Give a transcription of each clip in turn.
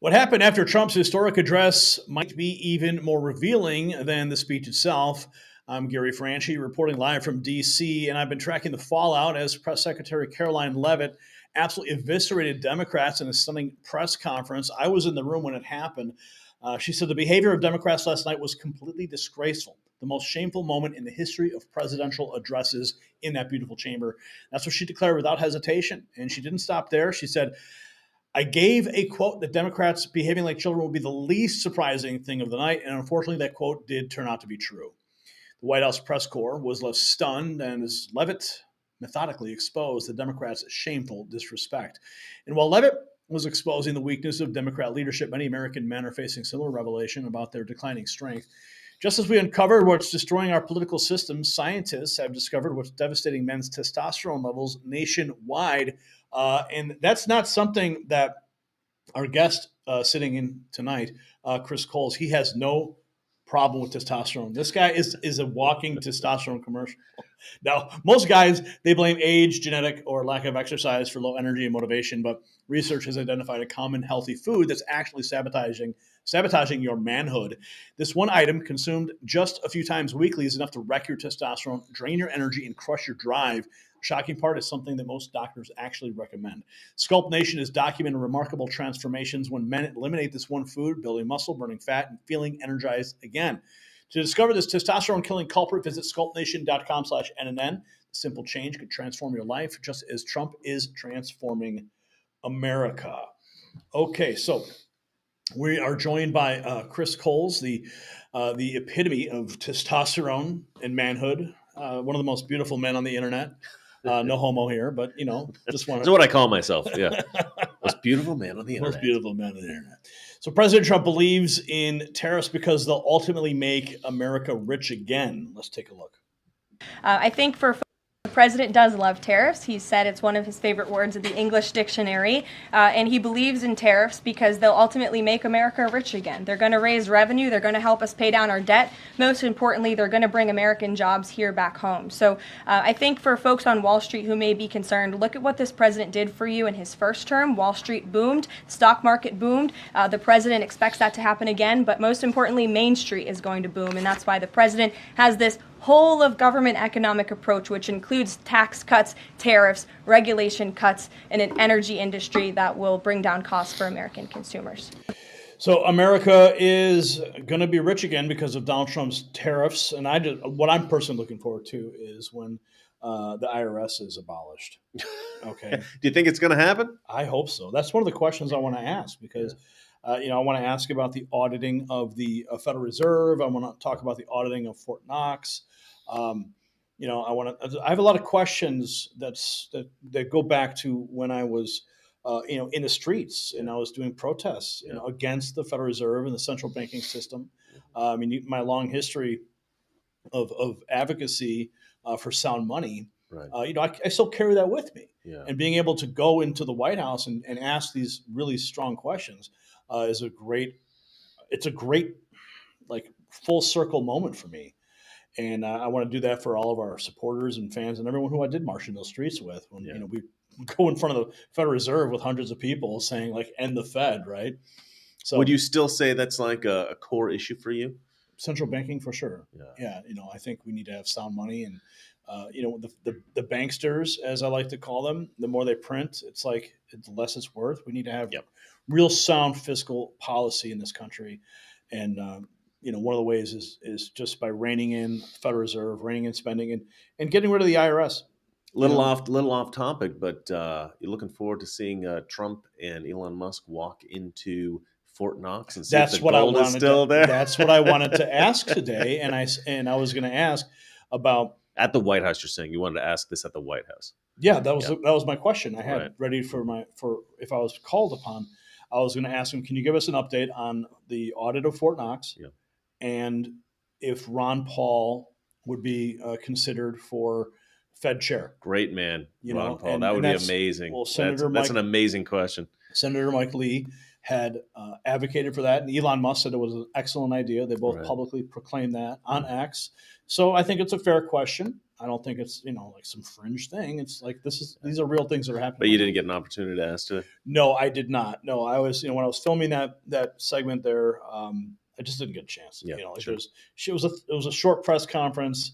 What happened after Trump's historic address might be even more revealing than the speech itself. I'm Gary Franchi reporting live from D.C., and I've been tracking the fallout as Press Secretary Caroline Leavitt absolutely eviscerated Democrats in a stunning press conference. I was in the room when it happened. She said the behavior of Democrats last night was completely disgraceful, the most shameful moment in the history of presidential addresses in that beautiful chamber. That's what she declared without hesitation. And she didn't stop there. She said, I gave a quote that Democrats behaving like children would be the least surprising thing of the night, and unfortunately that quote did turn out to be true. The White House press corps was left stunned, and as Leavitt methodically exposed the Democrats' shameful disrespect. And while Leavitt was exposing the weakness of Democrat leadership, many American men are facing similar revelation about their declining strength. Just as we uncovered what's destroying our political system, scientists have discovered what's devastating men's testosterone levels nationwide. And that's not something that our guest sitting in tonight, Chris Kohls, he has no problem with testosterone. This guy is a walking testosterone commercial. Now, most guys, they blame age, genetic, or lack of exercise for low energy and motivation, but research has identified a common healthy food that's actually sabotaging your manhood. This one item consumed just a few times weekly is enough to wreck your testosterone, drain your energy, and crush your drive. Shocking part is something that most doctors actually recommend. Sculpt Nation has documented remarkable transformations when men eliminate this one food, building muscle, burning fat, and feeling energized again. To discover this testosterone-killing culprit, visit sculptnation.com/NNN. The simple change could transform your life, just as Trump is transforming America. Okay, so we are joined by Chris Kohls, the epitome of testosterone and manhood, one of the most beautiful men on the internet. No homo here, but just want to. That's what I call myself. Yeah, most beautiful man on the internet. Most beautiful man on the internet. So President Trump believes in tariffs because they'll ultimately make America rich again. Let's take a look. I think the president does love tariffs. He said it's one of his favorite words of the English dictionary, and he believes in tariffs because they'll ultimately make America rich again. They're going to raise revenue. They're going to help us pay down our debt. Most importantly, they're going to bring American jobs here back home. So I think for folks on Wall Street who may be concerned, look at what this president did for you in his first term. Wall Street boomed. Stock market boomed. The president expects that to happen again, but most importantly, Main Street is going to boom, and that's why the president has this whole of government economic approach, which includes tax cuts, tariffs, regulation cuts, and an energy industry that will bring down costs for American consumers. So America is going to be rich again because of Donald Trump's tariffs. And what I'm personally looking forward to is when the IRS is abolished. Okay. Do you think it's going to happen? I hope so. That's one of the questions I want to ask because I want to ask about the auditing of the Federal Reserve. I want to talk about the auditing of Fort Knox. I have a lot of questions that go back to when I was, in the streets and I was doing protests, against the Federal Reserve and the central banking system. My long history of advocacy for sound money. Right. I still carry that with me. Yeah. And being able to go into the White House and ask these really strong questions is a great like full circle moment for me. And I want to do that for all of our supporters and fans and everyone who I did march in those streets with when, we go in front of the Federal Reserve with hundreds of people saying like, end the Fed. Right. So would you still say that's like a core issue for you? Central banking for sure. Yeah. I think we need to have sound money and, the banksters, as I like to call them, the more they print, it's like the less it's worth. We need to have real sound fiscal policy in this country. And, one of the ways is just by reining in Federal Reserve, reining in spending and getting rid of the IRS. Little off topic, but you're looking forward to seeing Trump and Elon Musk walk into Fort Knox and see if the gold is still there. That's what I wanted to ask today. And I was going to ask about at the White House. You're saying you wanted to ask this at the White House. Yeah, that was my question. I had ready for if I was called upon, I was going to ask him, can you give us an update on the audit of Fort Knox? Yeah. And if Ron Paul would be considered for Fed chair. Great man, Ron Paul. That would be amazing. Well, that's an amazing question. Senator Mike Lee had advocated for that, and Elon Musk said it was an excellent idea. They both publicly proclaimed that on X. So I think it's a fair question. I don't think it's, like some fringe thing. It's like these are real things that are happening. But you didn't get an opportunity to ask today? No, I did not. No, I was, when I was filming that segment there, I just didn't get a chance. Yeah, sure. It was a short press conference.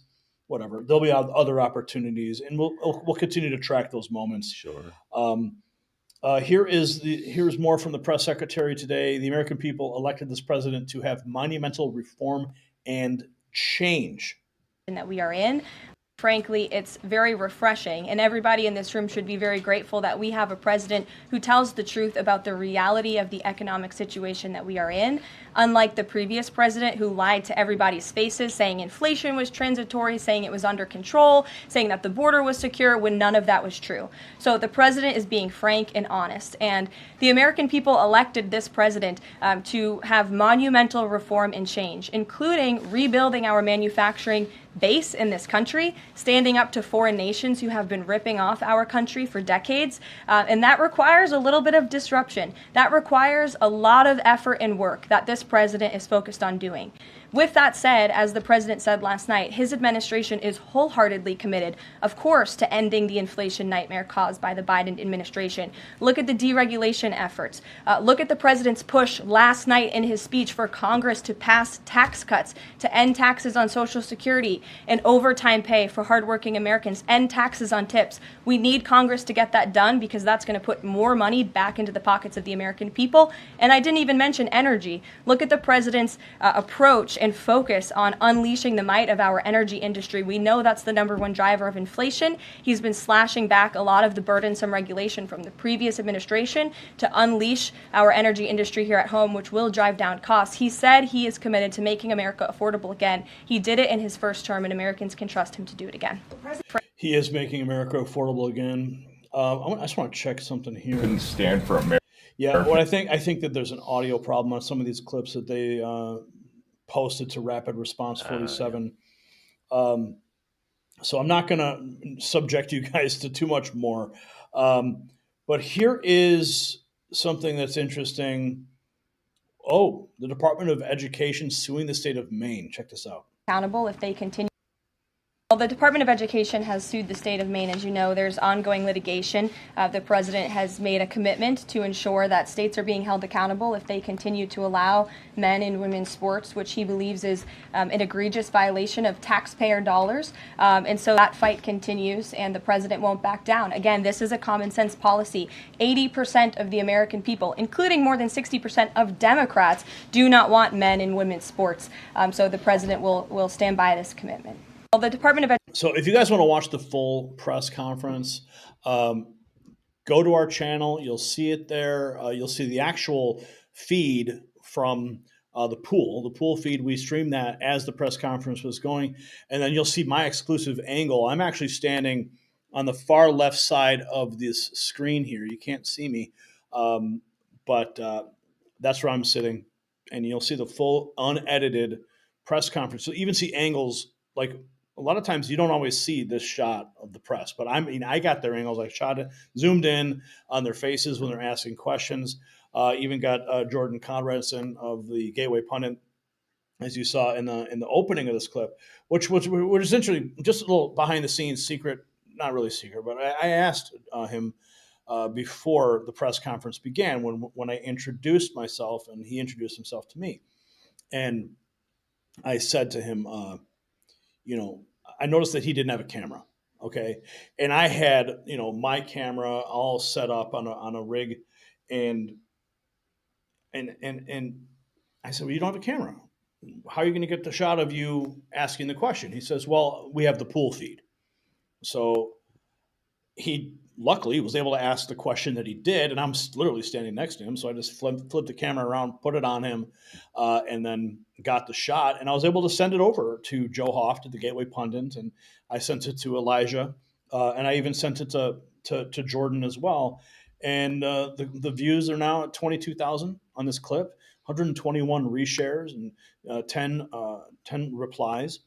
Whatever. There'll be other opportunities, and we'll continue to track those moments. Sure. Here's more from the press secretary today. The American people elected this president to have monumental reform and change that we are in. Frankly, it's very refreshing, and everybody in this room should be very grateful that we have a president who tells the truth about the reality of the economic situation that we are in, unlike the previous president who lied to everybody's faces, saying inflation was transitory, saying it was under control, saying that the border was secure, when none of that was true. So the president is being frank and honest, and the American people elected this president to have monumental reform and change, including rebuilding our manufacturing base in this country, standing up to foreign nations who have been ripping off our country for decades. And that requires a little bit of disruption. That requires a lot of effort and work that this president is focused on doing. With that said, as the president said last night, his administration is wholeheartedly committed, of course, to ending the inflation nightmare caused by the Biden administration. Look at the deregulation efforts. Look at the president's push last night in his speech for Congress to pass tax cuts, to end taxes on Social Security and overtime pay for hardworking Americans, end taxes on tips. We need Congress to get that done because that's going to put more money back into the pockets of the American people. And I didn't even mention energy. Look at the president's approach and focus on unleashing the might of our energy industry. We know that's the #1 driver of inflation. He's been slashing back a lot of the burdensome regulation from the previous administration to unleash our energy industry here at home, which will drive down costs. He said he is committed to making America affordable again. He did it in his first term, and Americans can trust him to do it again. He is making America affordable again. I just want to check something here. Couldn't stand for America. Yeah, well, I think that there's an audio problem on some of these clips that they posted to Rapid Response 47. So I'm not going to subject you guys to too much more. But here is something that's interesting. Oh, the Department of Education suing the state of Maine. Check this out. Accountable if they continue. Well, the Department of Education has sued the state of Maine. As you know, there's ongoing litigation. The president has made a commitment to ensure that states are being held accountable if they continue to allow men and women's sports, which he believes is an egregious violation of taxpayer dollars. And so that fight continues, and the president won't back down. Again, this is a common sense policy. 80% of the American people, including more than 60% of Democrats, do not want men and women's sports. So the president will stand by this commitment. Well, the Department of So if you guys want to watch the full press conference, go to our channel. You'll see it there. You'll see the actual feed from the pool feed. We streamed that as the press conference was going. And then you'll see my exclusive angle. I'm actually standing on the far left side of this screen here. You can't see me, but that's where I'm sitting. And you'll see the full unedited press conference. So even see angles like a lot of times you don't always see this shot of the press, but I got their angles. I shot it, zoomed in on their faces when they're asking questions. Even got Jordan Conradson of the Gateway Pundit, as you saw in the opening of this clip, which was interesting. Just a little behind the scenes secret, not really secret, but I asked him before the press conference began when I introduced myself, and he introduced himself to me, and I said to him, I noticed that he didn't have a camera. Okay. And I had, my camera all set up on a rig, and I said, well, you don't have a camera. How are you going to get the shot of you asking the question? He says, well, we have the pool feed. So he luckily was able to ask the question that he did, and I'm literally standing next to him. So I just flipped the camera around, put it on him, and then got the shot. And I was able to send it over to Joe Hoft at the Gateway Pundit, and I sent it to Elijah, and I even sent it to Jordan as well. And the views are now at 22,000 on this clip, 121 reshares, and 10 replies.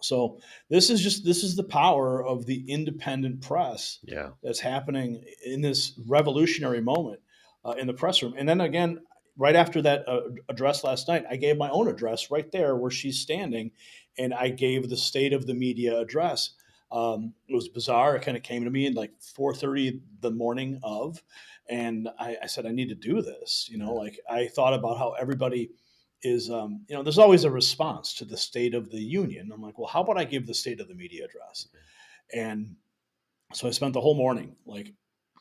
So this is the power of the independent press that's happening in this revolutionary moment in the press room. And then again, right after that address last night, I gave my own address right there where she's standing, and I gave the State of the Media address. It was bizarre. It kind of came to me in like 4:30 the morning of, and I said, I need to do this. Like I thought about how everybody is, there's always a response to the State of the Union. I'm like, well, how about I give the State of the Media address? And so I spent the whole morning like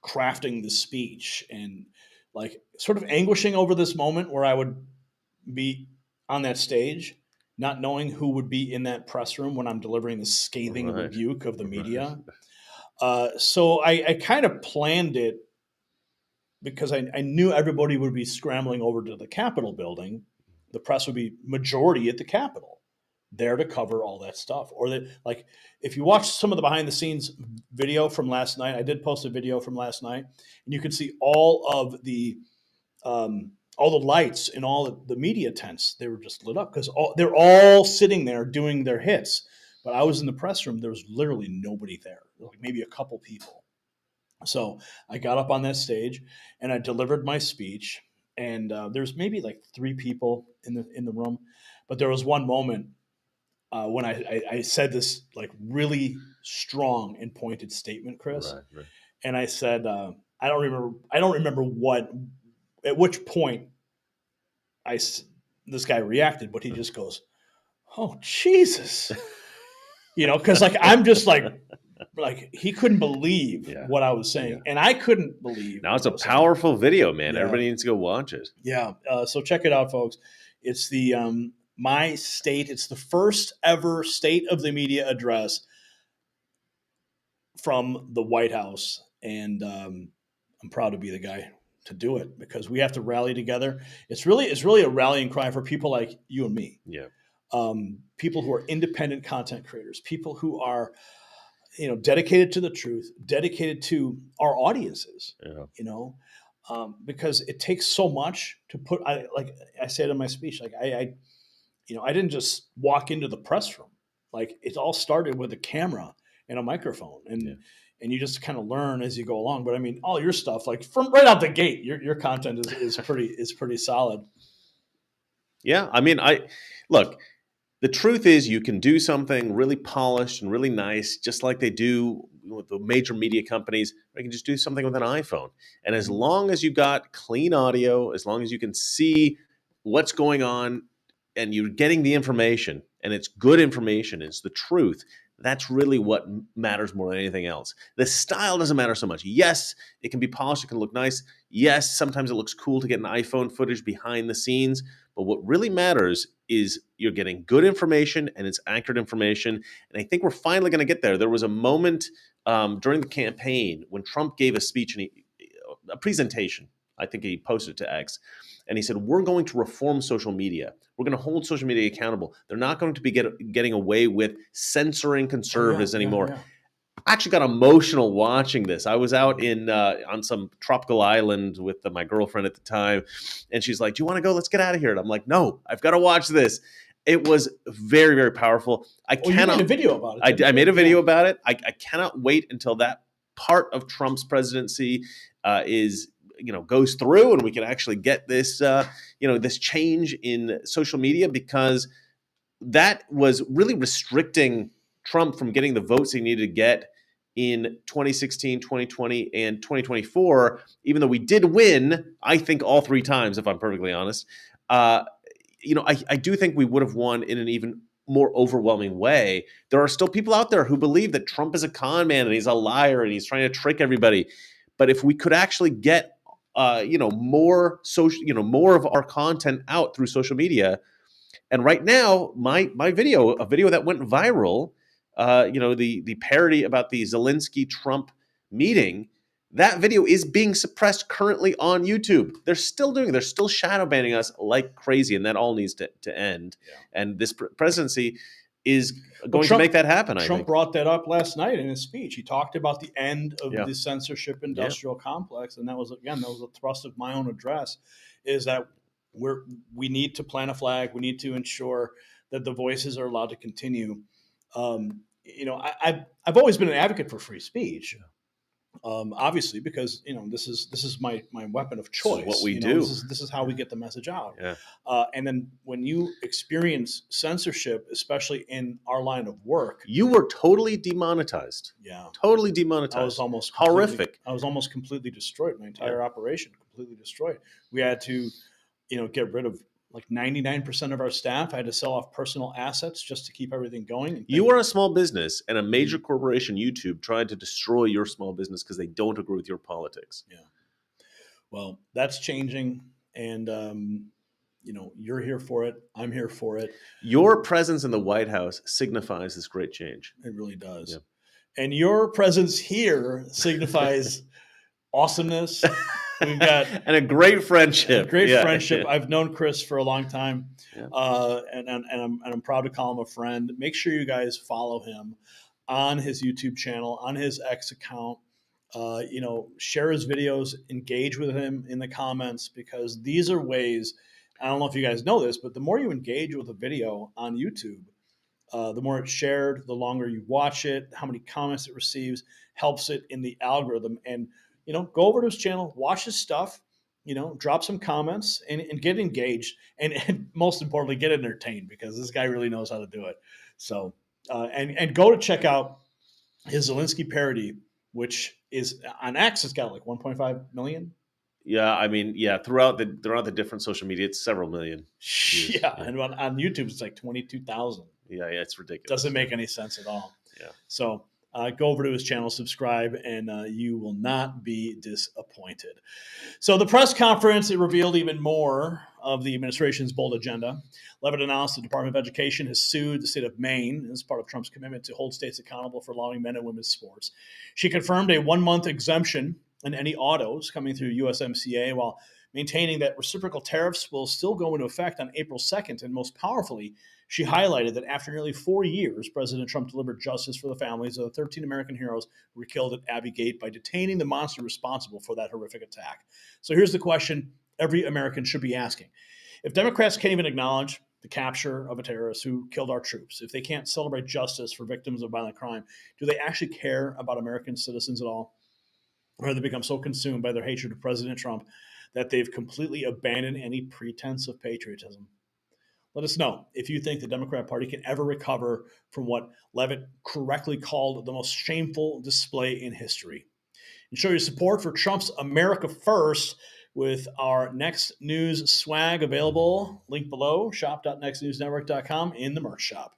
crafting the speech and like sort of anguishing over this moment where I would be on that stage, not knowing who would be in that press room when I'm delivering the scathing rebuke of the media. So I kind of planned it because I knew everybody would be scrambling over to the Capitol building. The press would be majority at the Capitol, there to cover all that stuff. Or that, like, if you watch some of the behind the scenes video from last night, I did post a video from last night, and you could see all the lights in all the media tents. They were just lit up because they're all sitting there doing their hits. But I was in the press room. There was literally nobody there, like maybe a couple people. So I got up on that stage and I delivered my speech. And there's maybe like 3 people in the room, but there was one moment when I said this like really strong and pointed statement, Chris. Right. And I said, I don't remember at which point this guy reacted, but he just goes, "Oh, Jesus." Because like I'm just like he couldn't believe what I was saying, and I couldn't believe. Now it's a powerful video, man. Yeah. Everybody needs to go watch it. Yeah, so check it out, folks. It's the My State. It's the first ever State of the Media address from the White House, and I'm proud to be the guy to do it because we have to rally together. It's really a rallying cry for people like you and me. Yeah. People who are independent content creators, people who are, dedicated to the truth, dedicated to our audiences, because it takes so much to put, like I said in my speech, like I didn't just walk into the press room. Like it all started with a camera and a microphone and you just kind of learn as you go along. But I mean, all your stuff, like from right out the gate, your content is pretty solid. Yeah. I mean, look, the truth is you can do something really polished and really nice, just like they do with the major media companies. Or you can just do something with an iPhone. And as long as you got clean audio, as long as you can see what's going on and you're getting the information and it's good information, it's the truth, that's really what matters more than anything else. The style doesn't matter so much. Yes, it can be polished, it can look nice. Yes, sometimes it looks cool to get an iPhone footage behind the scenes. But what really matters is you're getting good information and it's accurate information. And I think we're finally going to get there. There was a moment during the campaign when Trump gave a speech and a presentation. I think he posted it to X. And he said, we're going to reform social media. We're going to hold social media accountable. They're not going to be getting away with censoring conservatives anymore. Yeah. I actually got emotional watching this. I was out on some tropical island with my girlfriend at the time, and she's like, "Do you want to go? Let's get out of here." And I'm like, "No, I've got to watch this." It was very, very powerful. You made a video about it. I made a video about it. I cannot wait until that part of Trump's presidency goes through, and we can actually get this this change in social media, because that was really restricting Trump from getting the votes he needed to get in 2016, 2020, and 2024, even though we did win, I think, all 3 times, if I'm perfectly honest. I do think we would have won in an even more overwhelming way. There are still people out there who believe that Trump is a con man and he's a liar and he's trying to trick everybody. But if we could actually get more of our content out through social media, and right now, a video that went viral, the parody about the Zelensky-Trump meeting, that video is being suppressed currently on YouTube. They're still shadow banning us like crazy, and that all needs to end. Yeah. And this presidency is going to make that happen, I think. Trump brought that up last night in his speech. He talked about the end of the censorship industrial complex, and that was a thrust of my own address, is that we need to plant a flag. We need to ensure that the voices are allowed to continue. I've always been an advocate for free speech, Obviously, because this is my weapon of choice. This is what we do. This is how we get the message out. Yeah. And then when you experience censorship, especially in our line of work, You were totally demonetized. yeah, Totally demonetized. I was almost horrific. I was almost completely destroyed. My entire operation completely destroyed. We had to, get rid of like 99% of our staff. I had to sell off personal assets just to keep everything going. And You are a small business, and a major corporation, YouTube, tried to destroy your small business because they don't agree with your politics. Yeah. Well, that's changing, and you're here for it. I'm here for it. Your presence in the White House signifies this great change. It really does. Yeah. And your presence here signifies awesomeness. We've got and a great friendship. Friendship. I've known Chris for a long time, Yeah. and I'm proud to call him a friend. Make sure you guys follow him on his YouTube channel, on his X account. Share his videos, engage with him in the comments, because these are ways. I don't know if you guys know this, but the more you engage with a video on YouTube, the more it's shared, the longer you watch it, how many comments it receives, helps it in the algorithm. And go over to his channel, watch his stuff, drop some comments and get engaged. And most importantly, get entertained, because this guy really knows how to do it. So, and go to check out his Zelensky parody, which is on X, it's got like 1.5 million. Yeah, I mean, throughout the different social media, it's several million views. Yeah, and on YouTube, it's like 22,000. Yeah, it's ridiculous. Doesn't make any sense at all. Yeah. So go over to his channel, subscribe, and you will not be disappointed. So the press conference, it revealed even more of the administration's bold agenda. Leavitt announced the Department of Education has sued the state of Maine as part of Trump's commitment to hold states accountable for allowing men and women's sports. She confirmed a 1-month exemption in any autos coming through USMCA, while maintaining that reciprocal tariffs will still go into effect on April 2nd. And most powerfully, she highlighted that after nearly 4 years, President Trump delivered justice for the families of the 13 American heroes who were killed at Abbey Gate by detaining the monster responsible for that horrific attack. So here's the question every American should be asking. If Democrats can't even acknowledge the capture of a terrorist who killed our troops, if they can't celebrate justice for victims of violent crime, do they actually care about American citizens at all? Or have they become so consumed by their hatred of President Trump that they've completely abandoned any pretense of patriotism? Let us know if you think the Democrat Party can ever recover from what Leavitt correctly called the most shameful display in history. And show your support for Trump's America First with our Next News swag available. Link below, shop.nextnewsnetwork.com in the merch shop.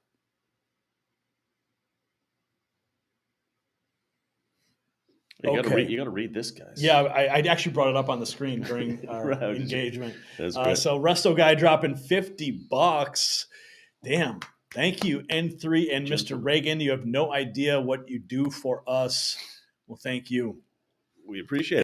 You got to read this, guys. Yeah, I actually brought it up on the screen during our engagement. That's great. So Resto Guy dropping $50. Damn. Thank you, N3 and Mr. Reagan. You have no idea what you do for us. Well, thank you. We appreciate it.